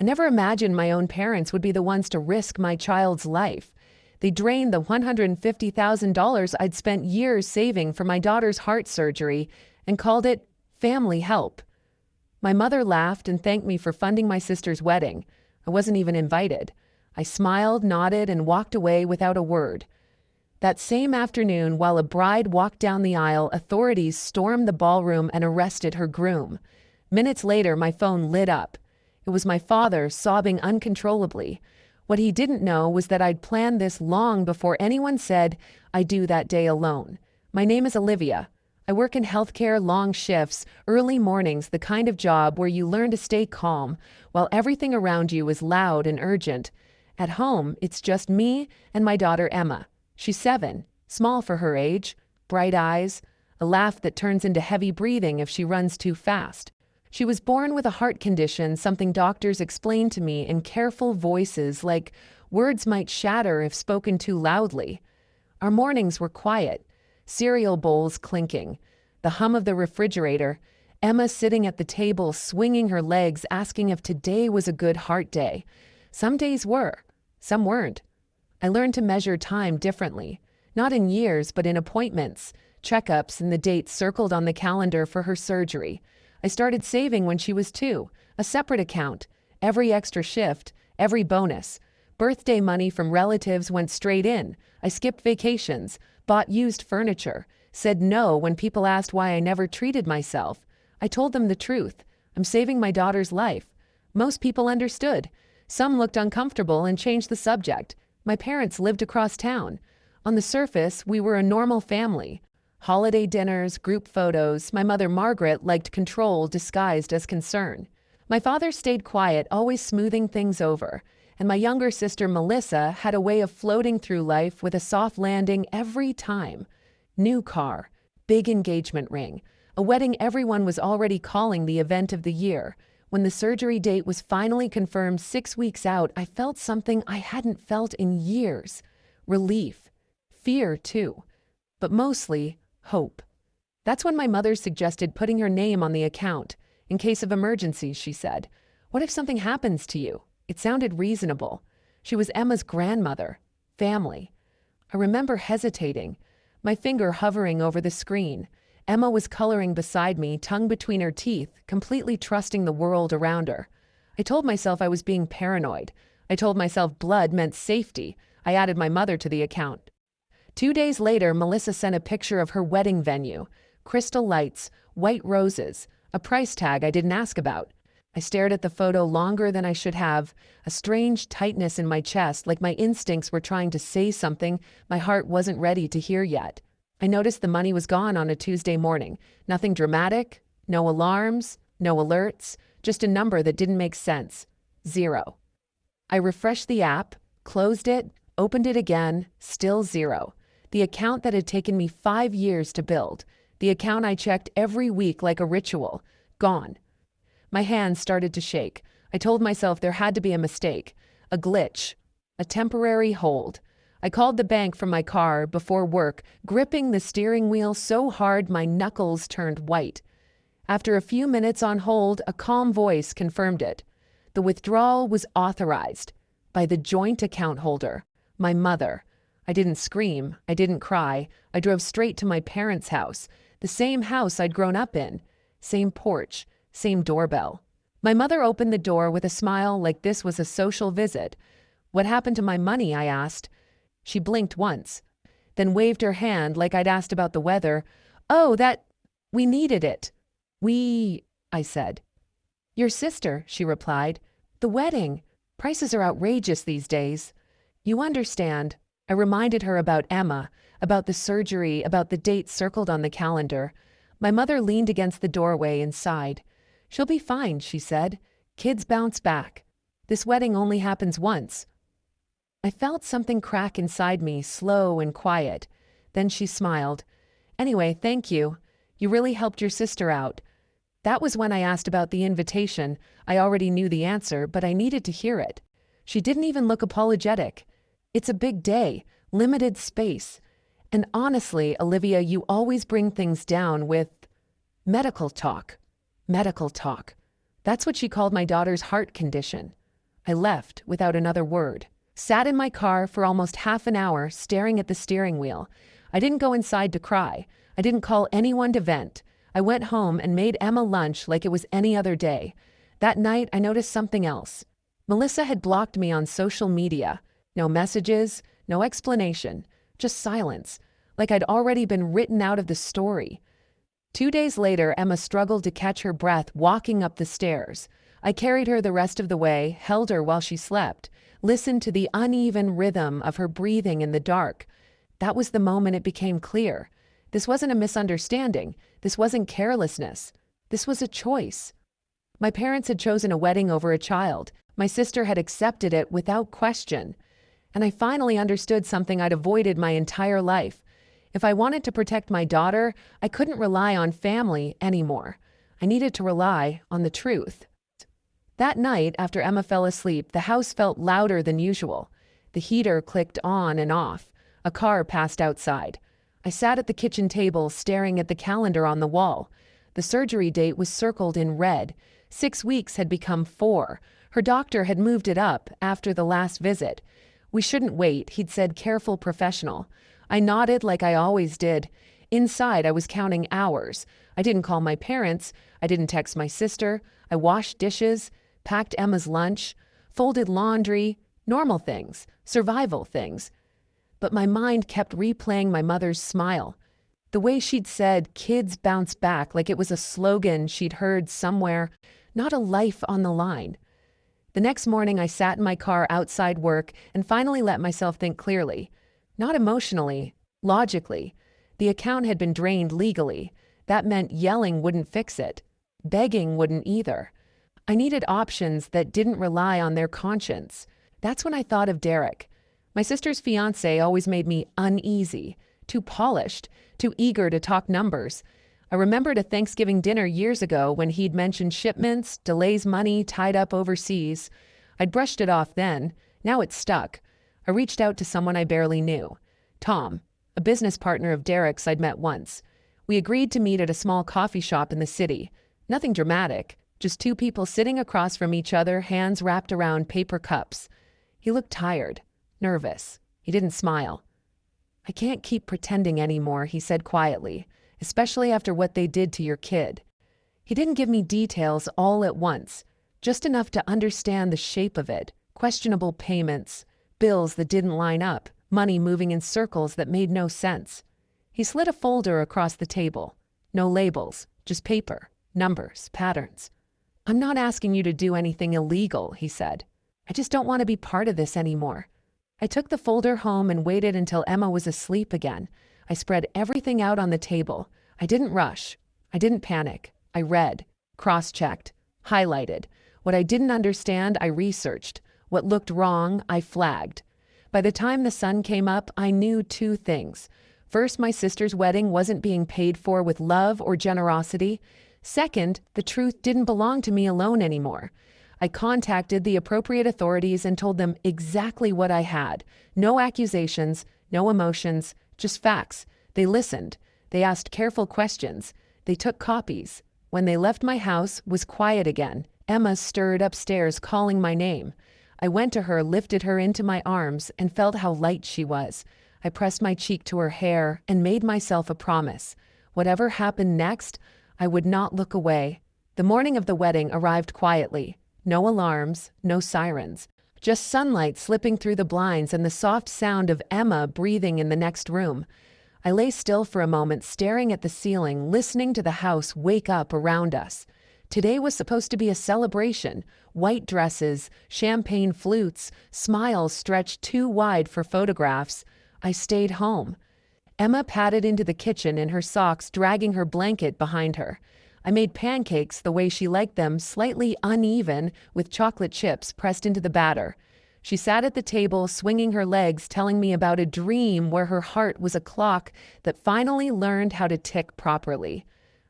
I never imagined my own parents would be the ones to risk my child's life. They drained the $150,000 I'd spent years saving for my daughter's heart surgery and called it family help. My mother laughed and thanked me for funding my sister's wedding. I wasn't even invited. I smiled, nodded, and walked away without a word. That same afternoon, while a bride walked down the aisle, authorities stormed the ballroom and arrested her groom. Minutes later, my phone lit up. It was my father, sobbing uncontrollably. What he didn't know was that I'd planned this long before anyone said I do that day alone. My name is Olivia. I work in healthcare, long shifts, early mornings, the kind of job where you learn to stay calm while everything around you is loud and urgent. At home, it's just me and my daughter Emma. She's 7, small for her age, bright eyes, a laugh that turns into heavy breathing if she runs too fast. She was born with a heart condition, something doctors explained to me in careful voices like words might shatter if spoken too loudly. Our mornings were quiet, cereal bowls clinking, the hum of the refrigerator, Emma sitting at the table swinging her legs asking if today was a good heart day. Some days were, some weren't. I learned to measure time differently, not in years but in appointments, checkups, and the dates circled on the calendar for her surgery. I started saving when she was 2, a separate account, every extra shift, every bonus. Birthday money from relatives went straight in. I skipped vacations, bought used furniture, said no when people asked why I never treated myself. I told them the truth. I'm saving my daughter's life. Most people understood. Some looked uncomfortable and changed the subject. My parents lived across town. On the surface, we were a normal family. Holiday dinners, group photos. My mother, Margaret, liked control disguised as concern. My father stayed quiet, always smoothing things over. And my younger sister, Melissa, had a way of floating through life with a soft landing every time. New car, big engagement ring, a wedding everyone was already calling the event of the year. When the surgery date was finally confirmed 6 weeks out, I felt something I hadn't felt in years. Relief. Fear, too. But mostly, hope. That's when my mother suggested putting her name on the account. In case of emergencies, she said. What if something happens to you? It sounded reasonable. She was Emma's grandmother. Family. I remember hesitating, my finger hovering over the screen. Emma was coloring beside me, tongue between her teeth, completely trusting the world around her. I told myself I was being paranoid. I told myself blood meant safety. I added my mother to the account. 2 days later, Melissa sent a picture of her wedding venue. Crystal lights, white roses, a price tag I didn't ask about. I stared at the photo longer than I should have, a strange tightness in my chest, like my instincts were trying to say something my heart wasn't ready to hear yet. I noticed the money was gone on a Tuesday morning. Nothing dramatic, no alarms, no alerts, just a number that didn't make sense. 0. I refreshed the app, closed it, opened it again, still 0. The account that had taken me 5 years to build. The account I checked every week like a ritual. Gone. My hands started to shake. I told myself there had to be a mistake, a glitch, a temporary hold. I called the bank from my car before work, gripping the steering wheel so hard my knuckles turned white. After a few minutes on hold, a calm voice confirmed it. The withdrawal was authorized by the joint account holder, my mother. I didn't scream. I didn't cry. I drove straight to my parents' house, the same house I'd grown up in, same porch, same doorbell. My mother opened the door with a smile like this was a social visit. What happened to my money? I asked. She blinked once, then waved her hand like I'd asked about the weather. Oh, we needed it. I said. Your sister, she replied. The wedding. Prices are outrageous these days. You understand. I reminded her about Emma, about the surgery, about the dates circled on the calendar. My mother leaned against the doorway and sighed. She'll be fine, she said. Kids bounce back. This wedding only happens once. I felt something crack inside me, slow and quiet. Then she smiled. Anyway, thank you. You really helped your sister out. That was when I asked about the invitation. I already knew the answer, but I needed to hear it. She didn't even look apologetic. It's a big day, limited space. And honestly, Olivia, you always bring things down with medical talk. Medical talk. That's what she called my daughter's heart condition. I left without another word. Sat in my car for almost half an hour staring at the steering wheel. I didn't go inside to cry. I didn't call anyone to vent. I went home and made Emma lunch like it was any other day. That night, I noticed something else. Melissa had blocked me on social media. No messages, no explanation, just silence, like I'd already been written out of the story. 2 days later, Emma struggled to catch her breath walking up the stairs. I carried her the rest of the way, held her while she slept, listened to the uneven rhythm of her breathing in the dark. That was the moment it became clear. This wasn't a misunderstanding. This wasn't carelessness. This was a choice. My parents had chosen a wedding over a child. My sister had accepted it without question. And I finally understood something I'd avoided my entire life. If I wanted to protect my daughter, I couldn't rely on family anymore. I needed to rely on the truth. That night, after Emma fell asleep, the house felt louder than usual. The heater clicked on and off. A car passed outside. I sat at the kitchen table, staring at the calendar on the wall. The surgery date was circled in red. 6 weeks had become 4. Her doctor had moved it up after the last visit. We shouldn't wait, he'd said, careful professional. I nodded like I always did. Inside, I was counting hours. I didn't call my parents. I didn't text my sister. I washed dishes, packed Emma's lunch, folded laundry, normal things, survival things. But my mind kept replaying my mother's smile. The way she'd said, "Kids bounce back," like it was a slogan she'd heard somewhere, not a life on the line. The next morning, I sat in my car outside work and finally let myself think clearly. Not emotionally, logically. The account had been drained legally. That meant yelling wouldn't fix it. Begging wouldn't either. I needed options that didn't rely on their conscience. That's when I thought of Derek. My sister's fiancé always made me uneasy, too polished, too eager to talk numbers. I remembered a Thanksgiving dinner years ago when he'd mentioned shipments, delays, money tied up overseas. I'd brushed it off then. Now it stuck. I reached out to someone I barely knew. Tom, a business partner of Derek's I'd met once. We agreed to meet at a small coffee shop in the city. Nothing dramatic. Just 2 people sitting across from each other, hands wrapped around paper cups. He looked tired, nervous. He didn't smile. "I can't keep pretending anymore," he said quietly, "especially after what they did to your kid." He didn't give me details all at once, just enough to understand the shape of it. Questionable payments, bills that didn't line up, money moving in circles that made no sense. He slid a folder across the table. No labels, just paper, numbers, patterns. "I'm not asking you to do anything illegal," he said. "I just don't want to be part of this anymore." I took the folder home and waited until Emma was asleep again. I spread everything out on the table. I didn't rush. I didn't panic. I read, cross-checked, highlighted. What I didn't understand, I researched. What looked wrong, I flagged. By the time the sun came up, I knew 2 things. First, my sister's wedding wasn't being paid for with love or generosity. Second, the truth didn't belong to me alone anymore. I contacted the appropriate authorities and told them exactly what I had. No accusations, no emotions, just facts. They listened. They asked careful questions. They took copies. When they left my house, was quiet again. Emma stirred upstairs, calling my name. I went to her, lifted her into my arms, and felt how light she was. I pressed my cheek to her hair and made myself a promise. Whatever happened next, I would not look away. The morning of the wedding arrived quietly. No alarms, no sirens. Just sunlight slipping through the blinds and the soft sound of Emma breathing in the next room. I lay still for a moment, staring at the ceiling, listening to the house wake up around us. Today was supposed to be a celebration. White dresses, champagne flutes, smiles stretched too wide for photographs. I stayed home. Emma padded into the kitchen in her socks, dragging her blanket behind her. I made pancakes the way she liked them, slightly uneven, with chocolate chips pressed into the batter. She sat at the table, swinging her legs, telling me about a dream where her heart was a clock that finally learned how to tick properly.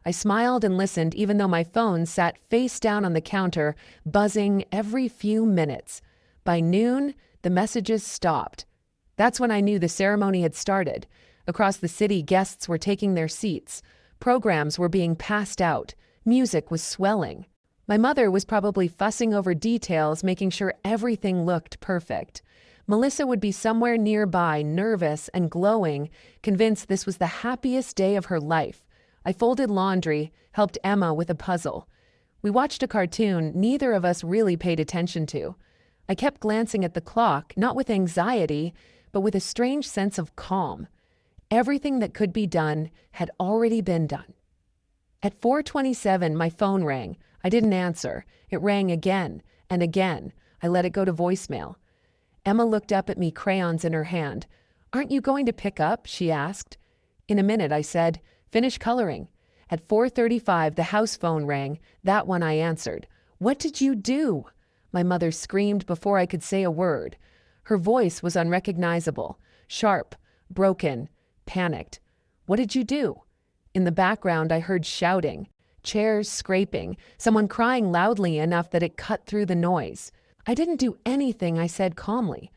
I smiled and listened, even though my phone sat face down on the counter, buzzing every few minutes. By noon, the messages stopped. That's when I knew the ceremony had started. Across the city, guests were taking their seats. Programs were being passed out. Music was swelling. My mother was probably fussing over details, making sure everything looked perfect. Melissa would be somewhere nearby, nervous and glowing, convinced this was the happiest day of her life. I folded laundry, helped Emma with a puzzle. We watched a cartoon neither of us really paid attention to. I kept glancing at the clock, not with anxiety, but with a strange sense of calm. Everything that could be done had already been done. At 4:27, my phone rang. I didn't answer. It rang again and again. I let it go to voicemail. Emma looked up at me, crayons in her hand. "Aren't you going to pick up?" she asked. "In a minute," I said. "Finish coloring." At 4:35, the house phone rang. That one I answered. "What did you do?" My mother screamed before I could say a word. Her voice was unrecognizable, sharp, broken, panicked. "What did you do?" In the background, I heard shouting, chairs scraping, someone crying loudly enough that it cut through the noise. "I didn't do anything," I said calmly.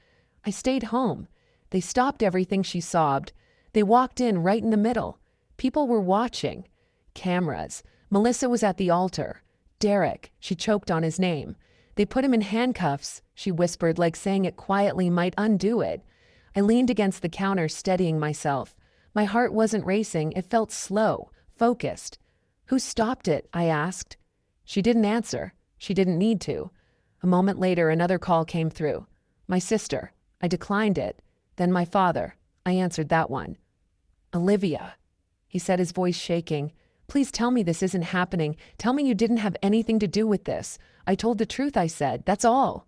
"I stayed home." They stopped everything, she sobbed. They walked in right in the middle. People were watching. Cameras. Melissa was at the altar. "Derek," she choked on his name. "They put him in handcuffs," she whispered, like saying it quietly might undo it. I leaned against the counter, steadying myself. My heart wasn't racing, it felt slow, focused. "Who stopped it?" I asked. She didn't answer. She didn't need to. A moment later, another call came through. "My sister." I declined it. Then "my father." I answered that one. "Olivia," he said, his voice shaking. "Please tell me this isn't happening. Tell me you didn't have anything to do with this. I told the truth," I said. "That's all."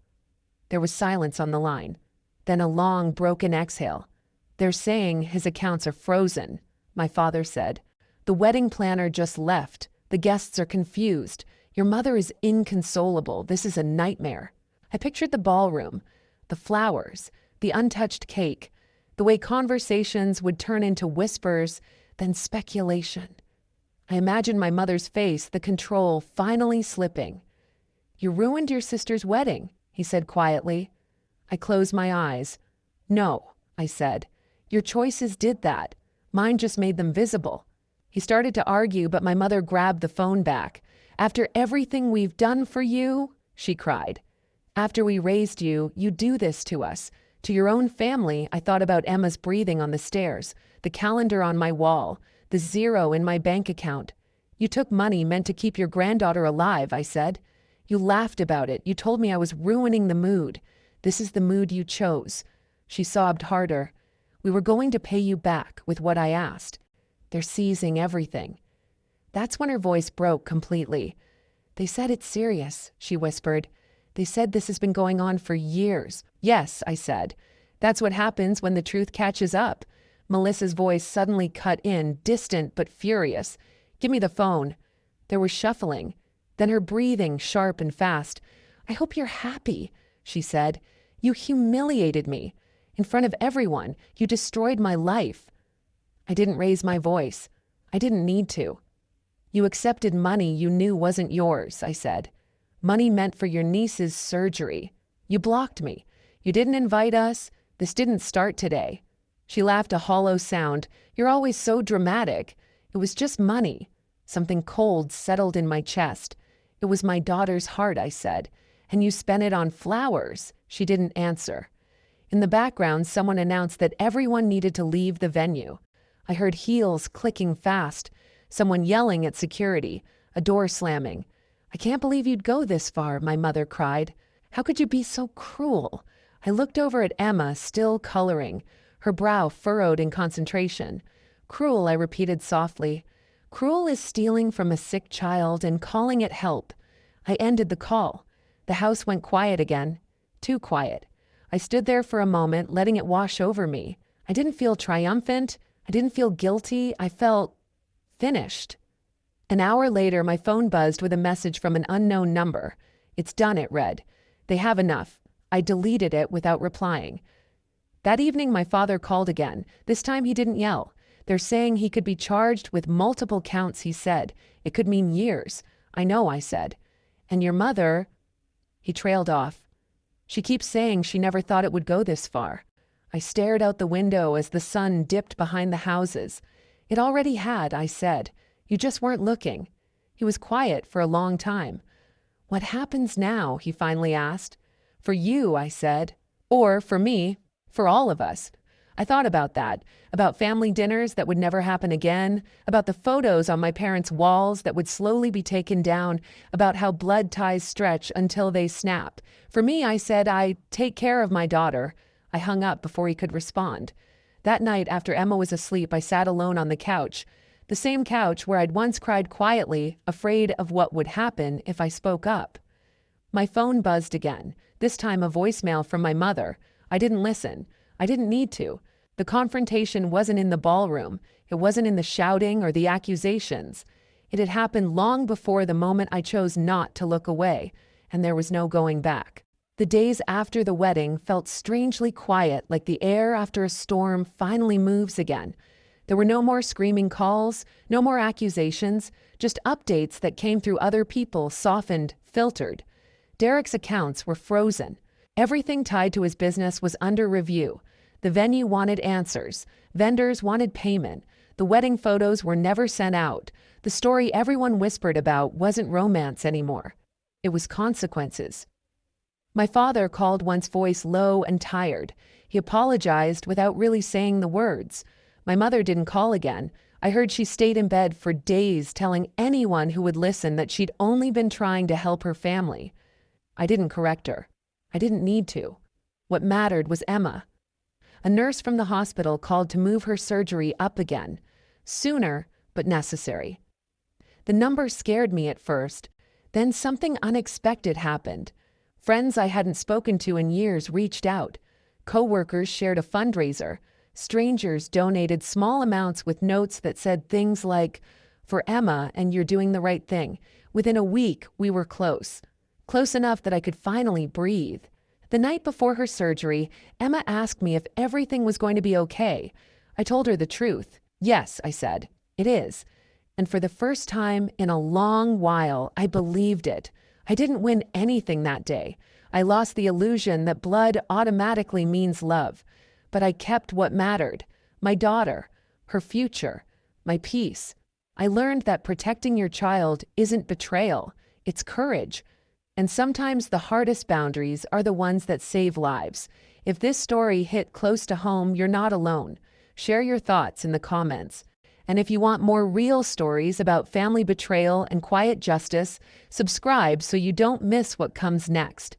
There was silence on the line. Then a long, broken exhale. "They're saying his accounts are frozen," my father said. "The wedding planner just left. The guests are confused. Your mother is inconsolable. This is a nightmare." I pictured the ballroom, the flowers, the untouched cake, the way conversations would turn into whispers, then speculation. I imagined my mother's face, the control finally slipping. "You ruined your sister's wedding," he said quietly. I closed my eyes. "No," I said. "Your choices did that. Mine just made them visible." He started to argue, but my mother grabbed the phone back. "After everything we've done for you," she cried. "After we raised you, you do this to us. To your own family." I thought about Emma's breathing on the stairs, the calendar on my wall, the zero in my bank account. "You took money meant to keep your granddaughter alive," I said. "You laughed about it. You told me I was ruining the mood. This is the mood you chose." She sobbed harder. "We were going to pay you back with what I asked. They're seizing everything." That's when her voice broke completely. "They said it's serious," she whispered. "They said this has been going on for years." "Yes," I said. "That's what happens when the truth catches up." Melissa's voice suddenly cut in, distant but furious. "Give me the phone." There was shuffling. Then her breathing, sharp and fast. "I hope you're happy," she said. "You humiliated me. In front of everyone, you destroyed my life." I didn't raise my voice. I didn't need to. "You accepted money you knew wasn't yours," I said. "Money meant for your niece's surgery. You blocked me. You didn't invite us. This didn't start today." She laughed a hollow sound. "You're always so dramatic. It was just money." Something cold settled in my chest. "It was my daughter's heart," I said. "And you spent it on flowers." She didn't answer. In the background, someone announced that everyone needed to leave the venue. I heard heels clicking fast, someone yelling at security, a door slamming. "I can't believe you'd go this far," my mother cried. "How could you be so cruel?" I looked over at Emma, still coloring, her brow furrowed in concentration. "Cruel," I repeated softly. "Cruel is stealing from a sick child and calling it help." I ended the call. The house went quiet again. Too quiet. I stood there for a moment, letting it wash over me. I didn't feel triumphant. I didn't feel guilty. I felt finished. An hour later, my phone buzzed with a message from an unknown number. "It's done," it read. "They have enough." I deleted it without replying. That evening, my father called again. This time he didn't yell. "They're saying he could be charged with multiple counts," he said. "It could mean years." "I know," I said. "And your mother—" He trailed off. "She keeps saying she never thought it would go this far." I stared out the window as the sun dipped behind the houses. "It already had," I said. "You just weren't looking." He was quiet for a long time. "What happens now?" he finally asked. "For you," I said. "Or for me, for all of us." I thought about that, about family dinners that would never happen again, about the photos on my parents' walls that would slowly be taken down, about how blood ties stretch until they snap. For me, I said, I take care of my daughter. I hung up before he could respond. That night, after Emma was asleep, I sat alone on the couch. The same couch where I'd once cried quietly, afraid of what would happen if I spoke up. My phone buzzed again, this time a voicemail from my mother. I didn't listen. I didn't need to. The confrontation wasn't in the ballroom. It wasn't in the shouting or the accusations. It had happened long before the moment I chose not to look away, and there was no going back. The days after the wedding felt strangely quiet, like the air after a storm finally moves again. There were no more screaming calls, no more accusations, just updates that came through other people, softened, filtered. Derek's accounts were frozen. Everything tied to his business was under review. The venue wanted answers. Vendors wanted payment. The wedding photos were never sent out. The story everyone whispered about wasn't romance anymore. It was consequences. My father called once, voice low and tired. He apologized without really saying the words. My mother didn't call again. I heard she stayed in bed for days, telling anyone who would listen that she'd only been trying to help her family. I didn't correct her. I didn't need to. What mattered was Emma. A nurse from the hospital called to move her surgery up again. Sooner, but necessary. The number scared me at first. Then something unexpected happened. Friends I hadn't spoken to in years reached out. Co-workers shared a fundraiser. Strangers donated small amounts with notes that said things like, "For Emma, and you're doing the right thing." Within a week, we were close. Close enough that I could finally breathe. The night before her surgery, Emma asked me if everything was going to be okay. I told her the truth. "Yes," I said, "it is." And for the first time in a long while, I believed it. I didn't win anything that day. I lost the illusion that blood automatically means love. But I kept what mattered. My daughter, her future, my peace. I learned that protecting your child isn't betrayal. It's courage. And sometimes the hardest boundaries are the ones that save lives. If this story hit close to home, you're not alone. Share your thoughts in the comments. And if you want more real stories about family betrayal and quiet justice, subscribe so you don't miss what comes next.